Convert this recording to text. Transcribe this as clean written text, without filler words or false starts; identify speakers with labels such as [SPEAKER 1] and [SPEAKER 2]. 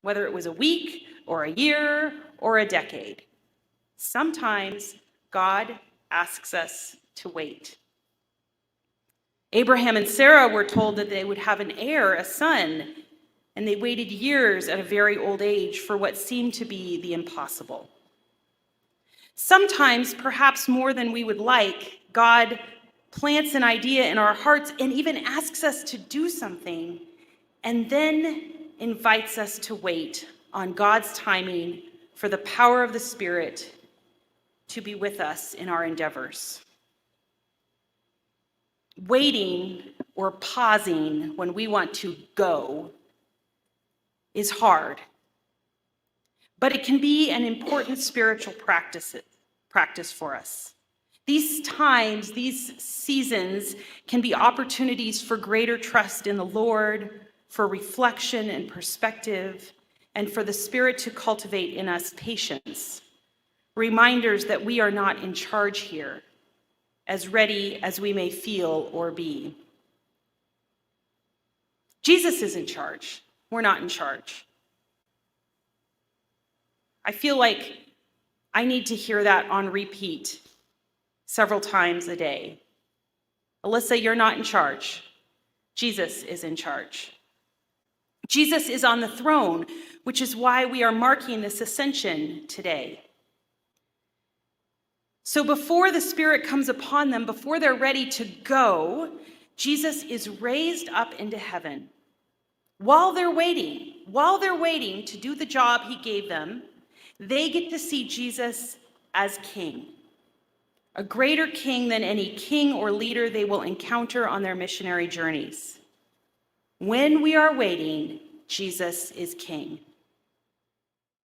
[SPEAKER 1] whether it was a week or a year or a decade. Sometimes God asks us to wait. Abraham and Sarah were told that they would have an heir, a son, and they waited years at a very old age for what seemed to be the impossible. Sometimes, perhaps more than we would like, God plants an idea in our hearts and even asks us to do something, and then invites us to wait on God's timing for the power of the Spirit to be with us in our endeavors. Waiting or pausing when we want to go is hard, but it can be an important spiritual practice for us. These times, these seasons can be opportunities for greater trust in the Lord, for reflection and perspective, and for the Spirit to cultivate in us patience. Reminders that we are not in charge here, as ready as we may feel or be. Jesus is in charge. We're not in charge. I feel like I need to hear that on repeat several times a day. Alyssa, you're not in charge. Jesus is in charge. Jesus is on the throne, which is why we are marking this ascension today. So before the Spirit comes upon them, before they're ready to go, Jesus is raised up into heaven. While they're waiting to do the job he gave them, they get to see Jesus as king, a greater king than any king or leader they will encounter on their missionary journeys. When we are waiting, Jesus is king.